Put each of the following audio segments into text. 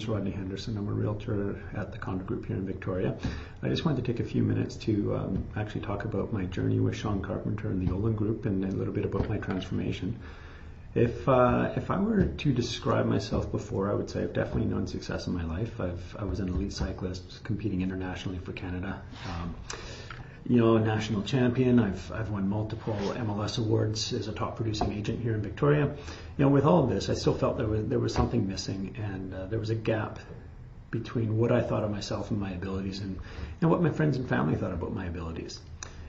name's Rodney Henderson. I'm a realtor at the Ollin Group here in Victoria. I just wanted to take a few minutes to actually talk about my journey with Shawn Carpenter and the Ollin Group and a little bit about my transformation. If I were to describe myself before, I would say I've definitely known success in my life. I was an elite cyclist competing internationally for Canada. National champion. I've won multiple MLS awards as a top producing agent here in Victoria. With all of this, I still felt there was something missing, and there was a gap between what I thought of myself and my abilities and what my friends and family thought about my abilities.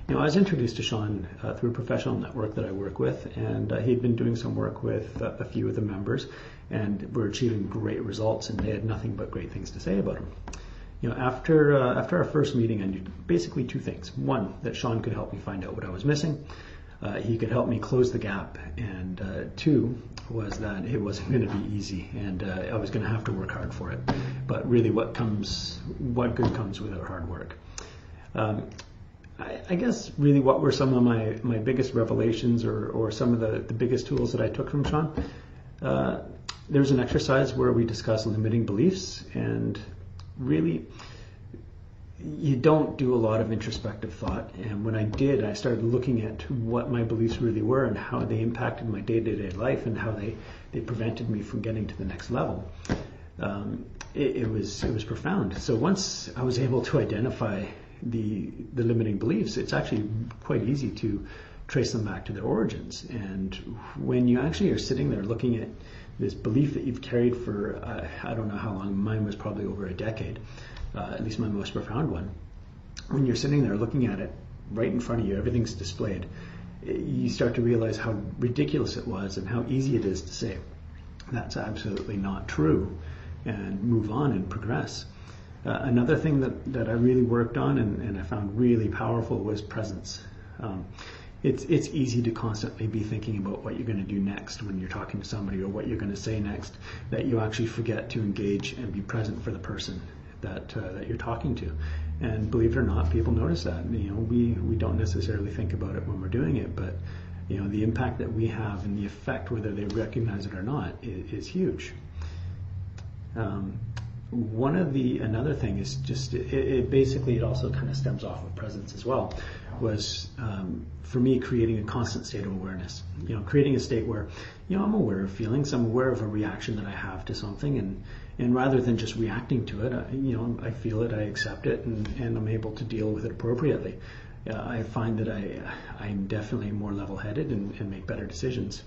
I was introduced to Shawn through a professional network that I work with, and he'd been doing some work with a few of the members, and were achieving great results, and they had nothing but great things to say about him. After our first meeting, I knew basically two things. One, that Shawn could help me find out what I was missing. He could help me close the gap. And two was that it wasn't going to be easy, and I was going to have to work hard for it. But really, what good comes without hard work? I guess really what were some of my biggest revelations or some of the biggest tools that I took from Shawn? There was an exercise where we discussed limiting beliefs, and really, you don't do a lot of introspective thought. And when I did, I started looking at what my beliefs really were and how they impacted my day-to-day life and how they prevented me from getting to the next level. It was profound. So once I was able to identify the limiting beliefs, it's actually quite easy to trace them back to their origins. And when you actually are sitting there looking at this belief that you've carried for, I don't know how long, mine was probably over a decade, at least my most profound one. When you're sitting there looking at it right in front of you, everything's displayed, you start to realize how ridiculous it was and how easy it is to say, that's absolutely not true, and move on and progress. Another thing that I really worked on and I found really powerful was presence. It's easy to constantly be thinking about what you're going to do next when you're talking to somebody or what you're going to say next, that you actually forget to engage and be present for the person that you're talking to. And believe it or not, people notice that. We don't necessarily think about it when we're doing it, but the impact that we have and the effect, whether they recognize it or not, is huge. Another thing is just, it also kind of stems off of presence as well, was for me creating a constant state of awareness. Creating a state where, I'm aware of feelings, I'm aware of a reaction that I have to something, and rather than just reacting to it, I feel it, I accept it, and I'm able to deal with it appropriately. I find that I'm definitely more level-headed and make better decisions.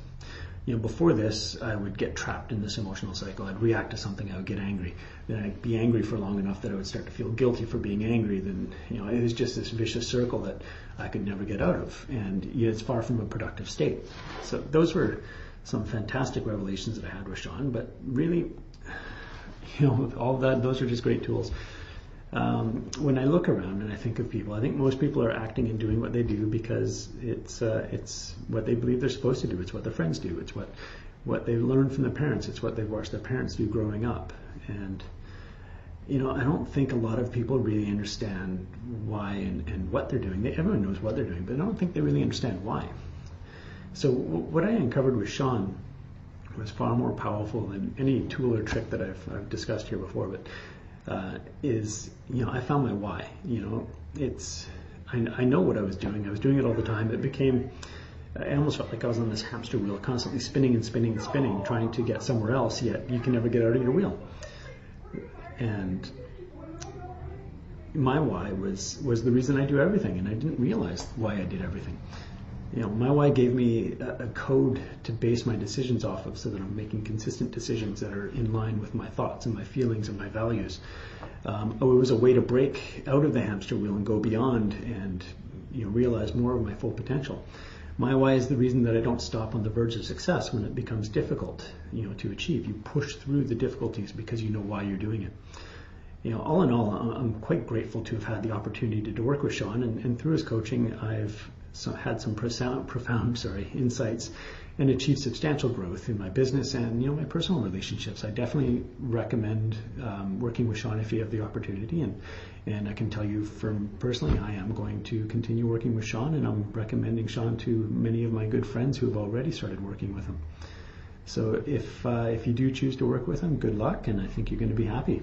Before this, I would get trapped in this emotional cycle. I'd react to something, I would get angry. Then I'd be angry for long enough that I would start to feel guilty for being angry. Then, it was just this vicious circle that I could never get out of. And it's far from a productive state. So those were some fantastic revelations that I had with Shawn. But really, all of that, those are just great tools. When I look around and I think of people, I think most people are acting and doing what they do because it's what they believe they're supposed to do. It's what their friends do. It's what they've learned from their parents. It's what they've watched their parents do growing up. And I don't think a lot of people really understand why and what they're doing. Everyone knows what they're doing, but I don't think they really understand why. So what I uncovered with Shawn was far more powerful than any tool or trick that I've discussed here before. But I found my why. I know what I was doing. I was doing it all the time. It became, I almost felt like I was on this hamster wheel, constantly spinning and spinning and spinning, trying to get somewhere else, yet you can never get out of your wheel. And my why was the reason I do everything, and I didn't realize why I did everything. My why gave me a code to base my decisions off of, so that I'm making consistent decisions that are in line with my thoughts and my feelings and my values. It was a way to break out of the hamster wheel and go beyond and realize more of my full potential. My why is the reason that I don't stop on the verge of success when it becomes difficult to achieve. You push through the difficulties because you know why you're doing it. All in all, I'm quite grateful to have had the opportunity to work with Shawn, and through his coaching, I've had some profound insights and achieved substantial growth in my business and my personal relationships. I definitely recommend working with Shawn if you have the opportunity, and I can tell you from personally, I am going to continue working with Shawn, and I'm recommending Shawn to many of my good friends who have already started working with him. So if you do choose to work with him, good luck, and I think you're going to be happy.